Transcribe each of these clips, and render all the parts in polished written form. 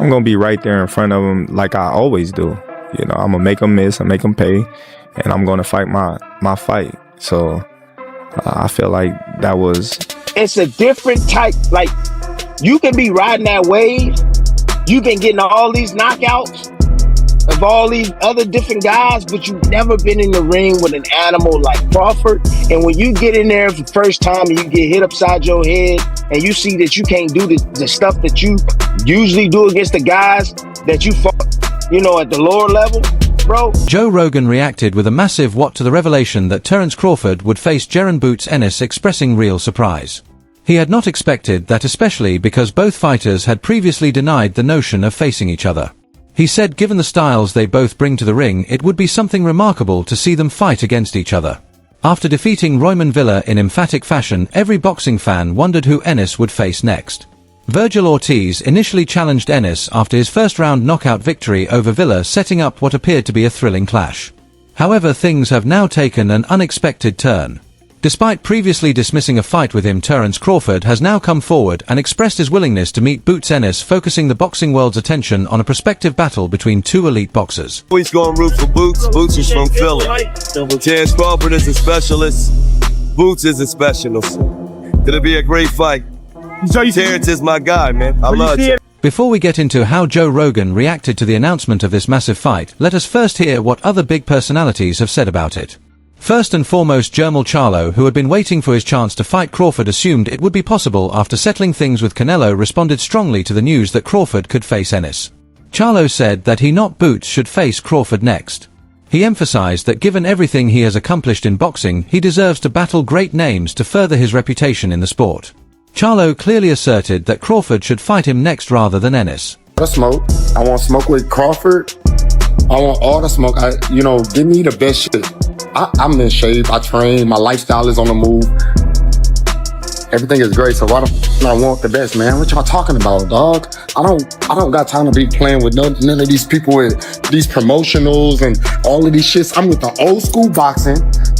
I'm going to be right there in front of him like I always do. You know, I'm going to make him miss and make him pay, and I'm going to fight my fight. So I feel like that was... It's a different type, like, you can be riding that wave. You've been getting all these knockouts of all these other different guys, but you've never been in the ring with an animal like Crawford. And when you get in there for the first time and you get hit upside your head and you see that you can't do the stuff that you usually do against the guys that you fought, you know, at the lower level, bro. Joe Rogan reacted with a massive what to the revelation that Terence Crawford would face Jaron "Boots" Ennis, expressing real surprise. He had not expected that, especially because both fighters had previously denied the notion of facing each other. He said given the styles they both bring to the ring, it would be something remarkable to see them fight against each other. After defeating Royman Villa in emphatic fashion, every boxing fan wondered who Ennis would face next. Virgil Ortiz initially challenged Ennis after his first-round knockout victory over Villa, setting up what appeared to be a thrilling clash. However, things have now taken an unexpected turn. Despite previously dismissing a fight with him, Terence Crawford has now come forward and expressed his willingness to meet Boots Ennis, focusing the boxing world's attention on a prospective battle between two elite boxers. He's going to root for Boots. Boots is from Philly. Terence Crawford is a specialist. Boots is a specialist. It'll be a great fight. Terence is my guy, man. I love you. Before we get into how Joe Rogan reacted to the announcement of this massive fight, let us first hear what other big personalities have said about it. First and foremost, Jermall Charlo, who had been waiting for his chance to fight Crawford, assumed it would be possible after settling things with Canelo, responded strongly to the news that Crawford could face Ennis. Charlo said that he, not Boots, should face Crawford next. He emphasized that given everything he has accomplished in boxing, he deserves to battle great names to further his reputation in the sport. Charlo clearly asserted that Crawford should fight him next rather than Ennis. Smoke. I want smoke with Crawford. I want all the smoke. Give me the best shit. I'm in shape. I train. My lifestyle is on the move. Everything is great. So why don't I want the best, man? What y'all talking about, dog? I don't got time to be playing with none of these people with these promotionals and all of these shits. I'm with the old school boxing.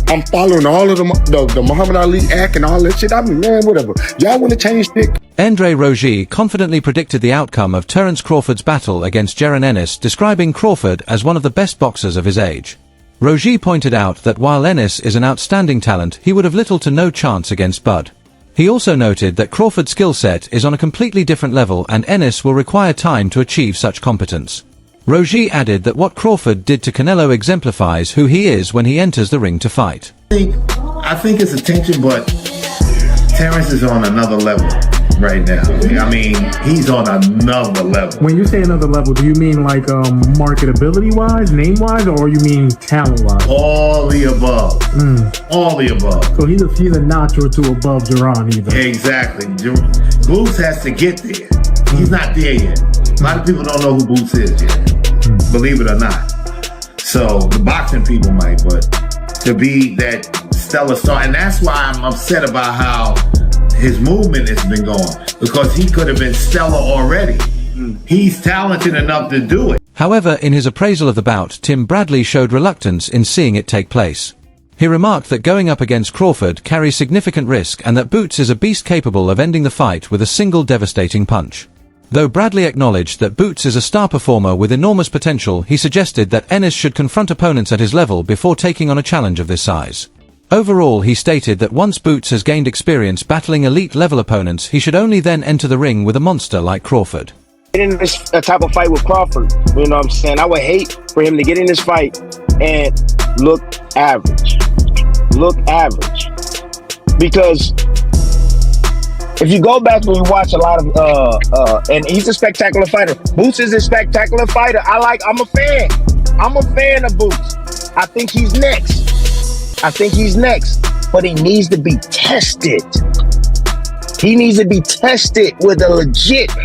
I'm following all of the Muhammad Ali Act and all that shit. I mean, man, whatever. Y'all want to change shit? Andre Roger confidently predicted the outcome of Terence Crawford's battle against Jaron Ennis, describing Crawford as one of the best boxers of his age. Roger pointed out that while Ennis is an outstanding talent, he would have little to no chance against Bud. He also noted that Crawford's skill set is on a completely different level and Ennis will require time to achieve such competence. Roger added that what Crawford did to Canelo exemplifies who he is when he enters the ring to fight. I think it's attention, but Terence is on another level right now. I mean, he's on another level. When you say another level, do you mean like marketability-wise, name-wise, or you mean talent-wise? All the above. All the above. So he's a notch or two above Jaron either. Exactly. Boots has to get there. He's not there yet. A lot of people don't know who Boots is yet, believe it or not. So the boxing people might, but to be that stellar star, and that's why I'm upset about how his movement has been going, because he could have been stellar already. He's talented enough to do it. However, in his appraisal of the bout, Tim Bradley showed reluctance in seeing it take place. He remarked that going up against Crawford carries significant risk and that Boots is a beast capable of ending the fight with a single devastating punch. Though Bradley acknowledged that Boots is a star performer with enormous potential, he suggested that Ennis should confront opponents at his level before taking on a challenge of this size. Overall, he stated that once Boots has gained experience battling elite-level opponents, he should only then enter the ring with a monster like Crawford. Get in this type of fight with Crawford, you know what I'm saying? I would hate for him to get in this fight and look average. Look average. Because if you go back and you watch a lot of, and he's a spectacular fighter. Boots is a spectacular fighter. I'm a fan. I'm a fan of Boots. I think he's next. But he needs to be tested. He needs to be tested with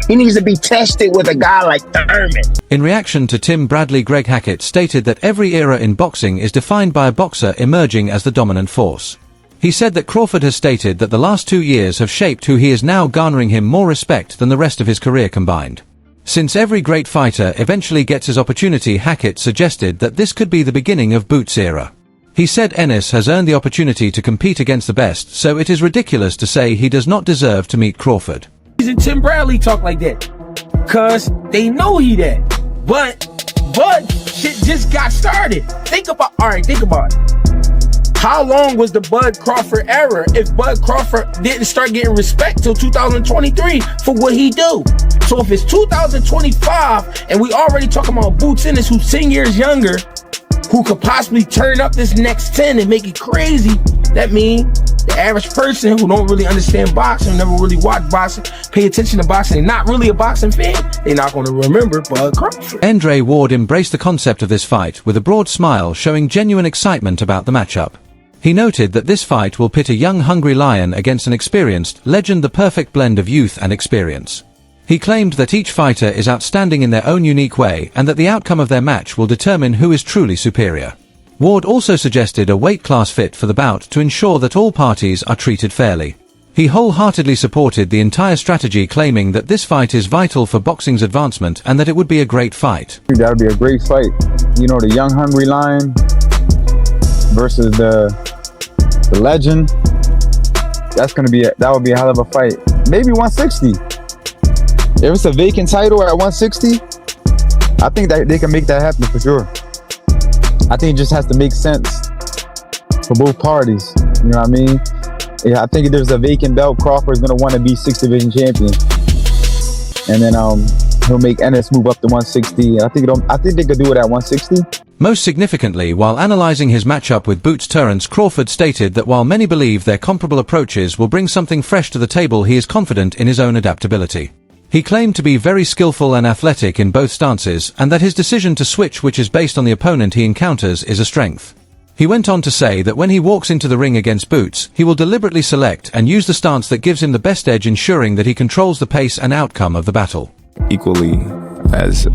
he needs to be tested with a guy like Thurman. In reaction to Tim Bradley, Greg Hackett stated that every era in boxing is defined by a boxer emerging as the dominant force. He said that Crawford has stated that the last 2 years have shaped who he is now, garnering him more respect than the rest of his career combined. Since every great fighter eventually gets his opportunity, Hackett suggested that this could be the beginning of Boots' era. He said Ennis has earned the opportunity to compete against the best, so it is ridiculous to say he does not deserve to meet Crawford. Tim Bradley talk like that. because they know he that. But shit just got started. Think about it. How long was the Bud Crawford era if Bud Crawford didn't start getting respect till 2023 for what he do? So if it's 2025 and we already talking about Boots Ennis, who's 10 years younger, who could possibly turn up this next 10 and make it crazy, that means the average person who don't really understand boxing, never really watch boxing, pay attention to boxing, and not really a boxing fan, they're not going to remember Bud Crawford. Andre Ward embraced the concept of this fight with a broad smile, showing genuine excitement about the matchup. He noted that this fight will pit a young hungry lion against an experienced legend, the perfect blend of youth and experience. He claimed that each fighter is outstanding in their own unique way and that the outcome of their match will determine who is truly superior. Ward also suggested a weight class fit for the bout to ensure that all parties are treated fairly. He wholeheartedly supported the entire strategy, claiming that this fight is vital for boxing's advancement and that it would be a great fight. That would be a great fight. You know, the young hungry lion versus the legend. That would be a hell of a fight. Maybe 160. If it's a vacant title at 160, I think that they can make that happen for sure. I think it just has to make sense for both parties. You know what I mean? Yeah, I think if there's a vacant belt, Crawford's gonna want to be 6th division champion, and then he'll make Ennis move up to 160. I think they could do it at 160. Most significantly, while analyzing his matchup with Boots, Terence Crawford stated that while many believe their comparable approaches will bring something fresh to the table, he is confident in his own adaptability. He claimed to be very skillful and athletic in both stances, and that his decision to switch, which is based on the opponent he encounters, is a strength. He went on to say that when he walks into the ring against Boots, he will deliberately select and use the stance that gives him the best edge, ensuring that he controls the pace and outcome of the battle. Equally as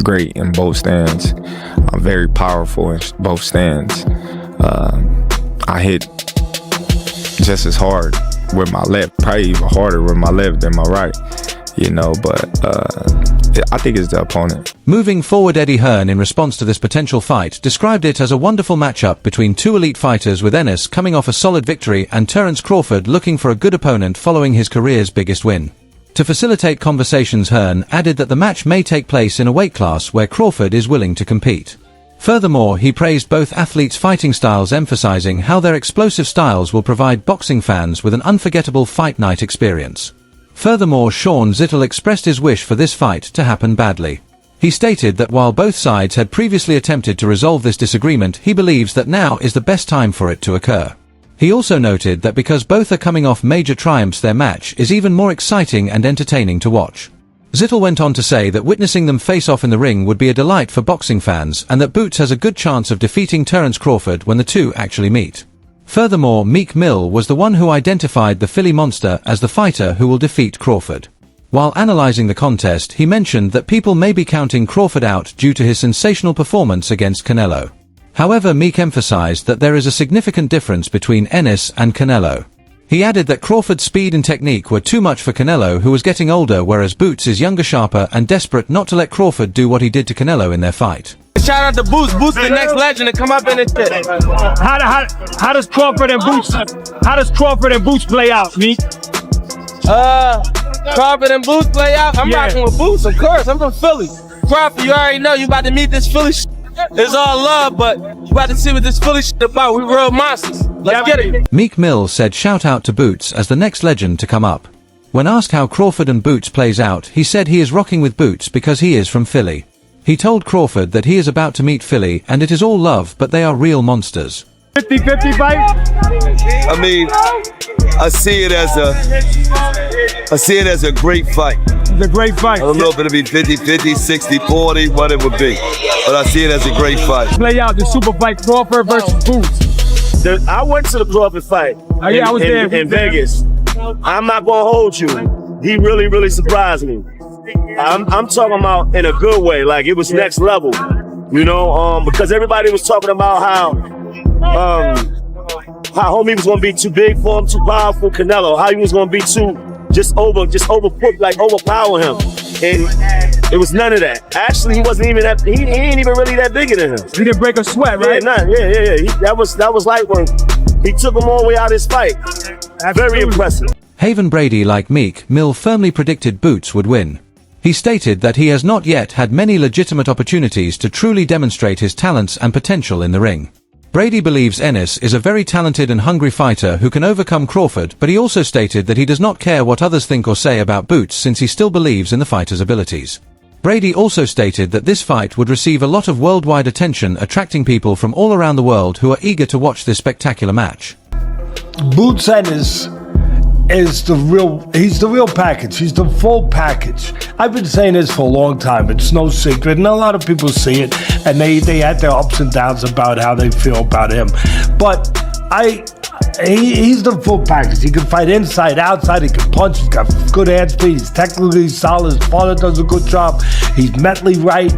great in both stands. I'm very powerful in both stands. I hit just as hard with my left, probably even harder with my left than my right. You know, but I think it's the opponent. Moving forward, Eddie Hearn, in response to this potential fight, described it as a wonderful matchup between two elite fighters, with Ennis coming off a solid victory and Terence Crawford looking for a good opponent following his career's biggest win. To facilitate conversations, Hearn added that the match may take place in a weight class where Crawford is willing to compete. Furthermore, he praised both athletes' fighting styles, emphasizing how their explosive styles will provide boxing fans with an unforgettable fight night experience. Furthermore, Sean Zittel expressed his wish for this fight to happen badly. He stated that while both sides had previously attempted to resolve this disagreement, he believes that now is the best time for it to occur. He also noted that because both are coming off major triumphs, their match is even more exciting and entertaining to watch. Zittel went on to say that witnessing them face off in the ring would be a delight for boxing fans, and that Boots has a good chance of defeating Terence Crawford when the two actually meet. Furthermore, Meek Mill was the one who identified the Philly Monster as the fighter who will defeat Crawford. While analyzing the contest, he mentioned that people may be counting Crawford out due to his sensational performance against Canelo. However, Meek emphasized that there is a significant difference between Ennis and Canelo. He added that Crawford's speed and technique were too much for Canelo, who was getting older, whereas Boots is younger, sharper, and desperate not to let Crawford do what he did to Canelo in their fight. Shout out to Boots. Boots the next legend to come up in this shit. How does Crawford and Boots play out, Meek? Crawford and Boots play out. I'm rocking with Boots, of course. I'm from Philly. Crawford, you already know you about to meet this Philly shit. It's all love, but you about to see what this Philly shit about. We real monsters. Let's get it. Meek Mill said shout out to Boots as the next legend to come up. When asked how Crawford and Boots plays out, he said he is rocking with Boots because he is from Philly. He told Crawford that he is about to meet Philly and it is all love, but they are real monsters. 50-50 fight? I mean, I see it as a great fight. It's a great fight. I don't know if it'll be 50-50, 60-40, what it would be. But I see it as a great fight. Play out the super fight, Crawford versus Boots. I went to the Crawford fight I was there in Vegas. I'm not going to hold you. He really, really surprised me. I'm talking about in a good way, like it was next level, you know, because everybody was talking about how homie was gonna be too big for him, too powerful. Canelo, how he was gonna be too overpower him, and it was none of that. Actually, he wasn't even that. He ain't even really that bigger than him. He didn't break a sweat, right? Yeah. That was like when he took him all the way out of his fight. Very impressive. Haven Brady, like Meek Mill, firmly predicted Boots would win. He stated that he has not yet had many legitimate opportunities to truly demonstrate his talents and potential in the ring. Brady believes Ennis is a very talented and hungry fighter who can overcome Crawford, but he also stated that he does not care what others think or say about Boots since he still believes in the fighter's abilities. Brady also stated that this fight would receive a lot of worldwide attention, attracting people from all around the world who are eager to watch this spectacular match. Boots Ennis is he's the real package. He's the full package. I've been saying this for a long time. It's no secret, and a lot of people see it, and they had their ups and downs about how they feel about him. But he's the full package. He can fight inside, outside. He can punch. He's got good hand speed. He's technically solid. His father does a good job. He's mentally right.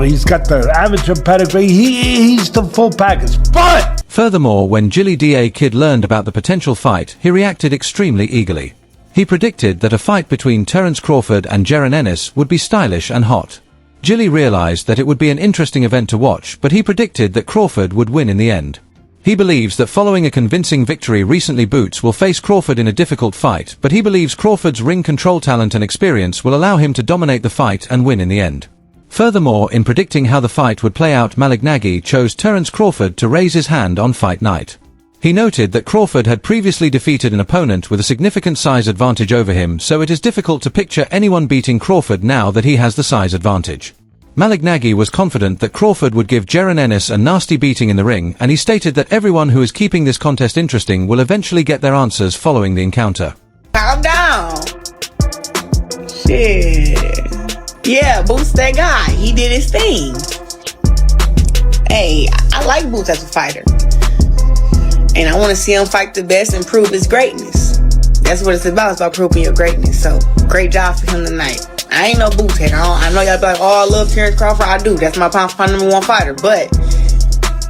He's got the amateur pedigree. He's the full package. But furthermore, when Jilly D.A. Kid learned about the potential fight, he reacted extremely eagerly. He predicted that a fight between Terence Crawford and Jaron Ennis would be stylish and hot. Jilly realized that it would be an interesting event to watch, but he predicted that Crawford would win in the end. He believes that following a convincing victory recently, Boots will face Crawford in a difficult fight, but he believes Crawford's ring control talent and experience will allow him to dominate the fight and win in the end. Furthermore, in predicting how the fight would play out, Malik Nagy chose Terence Crawford to raise his hand on fight night. He noted that Crawford had previously defeated an opponent with a significant size advantage over him, so it is difficult to picture anyone beating Crawford now that he has the size advantage. Malik Nagy was confident that Crawford would give Jaron Ennis a nasty beating in the ring, and he stated that everyone who is keeping this contest interesting will eventually get their answers following the encounter. Calm down. Shit. Yeah, Boots that guy. He did his thing. Hey, I like Boots as a fighter. And I want to see him fight the best and prove his greatness. That's what it's about. It's about proving your greatness. So, great job for him tonight. I ain't no Boots hater. I know y'all be like, oh, I love Terence Crawford. I do. That's my pound for pound #1 fighter. But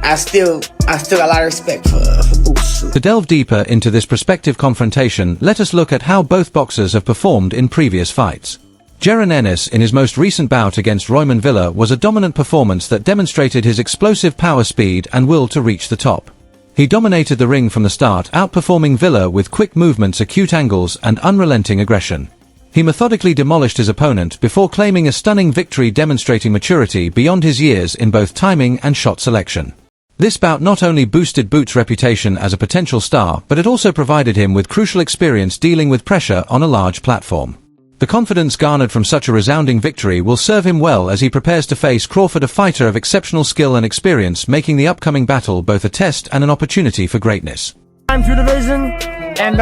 I still got a lot of respect for Boots. To delve deeper into this prospective confrontation, let us look at how both boxers have performed in previous fights. Jaron Ennis, in his most recent bout against Royman Villa, was a dominant performance that demonstrated his explosive power, speed, and will to reach the top. He dominated the ring from the start, outperforming Villa with quick movements, acute angles, and unrelenting aggression. He methodically demolished his opponent before claiming a stunning victory, demonstrating maturity beyond his years in both timing and shot selection. This bout not only boosted Boots' reputation as a potential star, but it also provided him with crucial experience dealing with pressure on a large platform. The confidence garnered from such a resounding victory will serve him well as he prepares to face Crawford, a fighter of exceptional skill and experience, making the upcoming battle both a test and an opportunity for greatness. I'm to division, and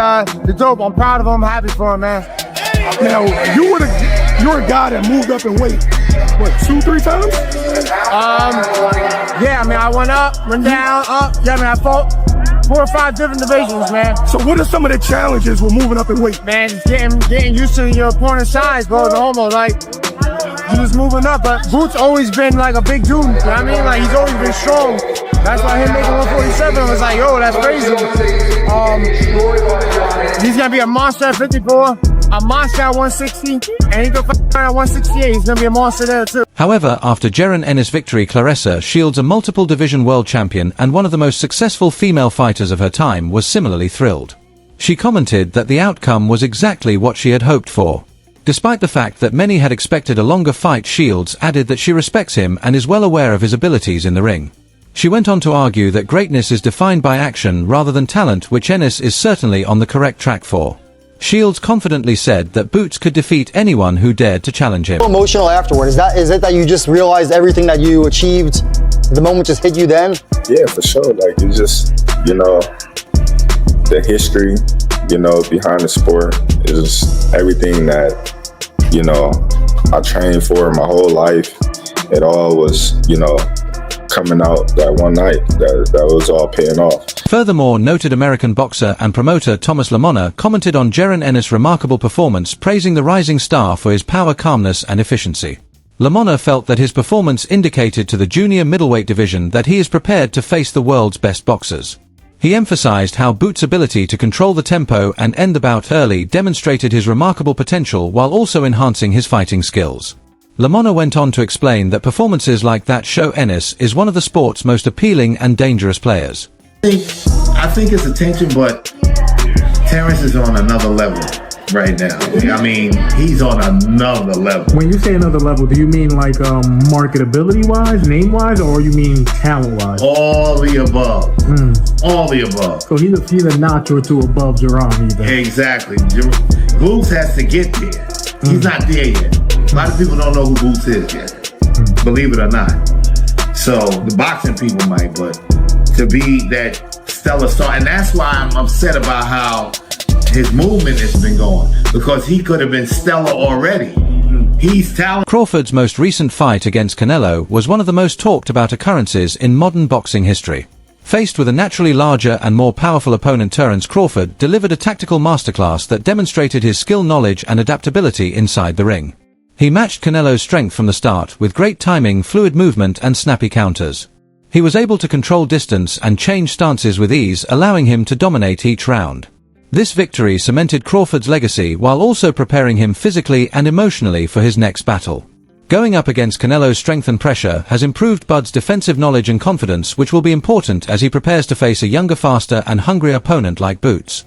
the dope. I'm proud of him. I'm happy for him, man. Now, you're a guy that moved up in weight, what, 2-3 times? Yeah, I mean, I went up, went down, up. Yeah, I mean, I fought 4 or 5 different divisions, man. So what are some of the challenges with moving up in weight? Man, just getting used to your opponent's size, bro. The homo, like, you just moving up. But Boots always been like a big dude, you know what I mean? Like, he's always been strong. That's why him making 147 was like, yo, that's crazy. He's gonna be a monster at 54, a monster at 160, and he's gonna fight at 168. He's gonna be a monster there too. However, after Jaron Ennis' victory, Claressa Shields, a multiple division world champion and one of the most successful female fighters of her time, was similarly thrilled. She commented that the outcome was exactly what she had hoped for. Despite the fact that many had expected a longer fight, Shields added that she respects him and is well aware of his abilities in the ring. She went on to argue that greatness is defined by action rather than talent, which Ennis is certainly on the correct track for. Shields confidently said that Boots could defeat anyone who dared to challenge him. Emotional afterward, is it that you just realized everything that you achieved, the moment just hit you then? Yeah, for sure. Like, it's just, the history, behind the sport is everything that, I trained for my whole life. It all was, coming out that one night, that was all paying off. Furthermore, noted American boxer and promoter Thomas Lamona commented on Jaron Ennis' remarkable performance, praising the rising star for his power, calmness, and efficiency. Lamona felt that his performance indicated to the junior middleweight division that he is prepared to face the world's best boxers. He emphasized how Boots' ability to control the tempo and end the bout early demonstrated his remarkable potential while also enhancing his fighting skills. Lamona went on to explain that performances like that show Ennis is one of the sport's most appealing and dangerous players. I think it's attention, but Terence is on another level. right now. I mean, he's on another level. When you say another level, do you mean like marketability-wise, name-wise, or you mean talent-wise? All the above. All the above. So he's a notch or two above Jaron either. Exactly. Boots has to get there. He's not there yet. A lot of people don't know who Boots is yet. Believe it or not. So the boxing people might, but to be that stellar star, and that's why I'm upset about how his movement has been going, because he could have been stellar already. He's talented. Crawford's most recent fight against Canelo was one of the most talked about occurrences in modern boxing history. Faced with a naturally larger and more powerful opponent, Terence Crawford delivered a tactical masterclass that demonstrated his skill, knowledge and adaptability inside the ring. He matched Canelo's strength from the start with great timing, fluid movement and snappy counters. He was able to control distance and change stances with ease, allowing him to dominate each round. This victory cemented Crawford's legacy while also preparing him physically and emotionally for his next battle. Going up against Canelo's strength and pressure has improved Bud's defensive knowledge and confidence, which will be important as he prepares to face a younger, faster and hungrier opponent like Boots.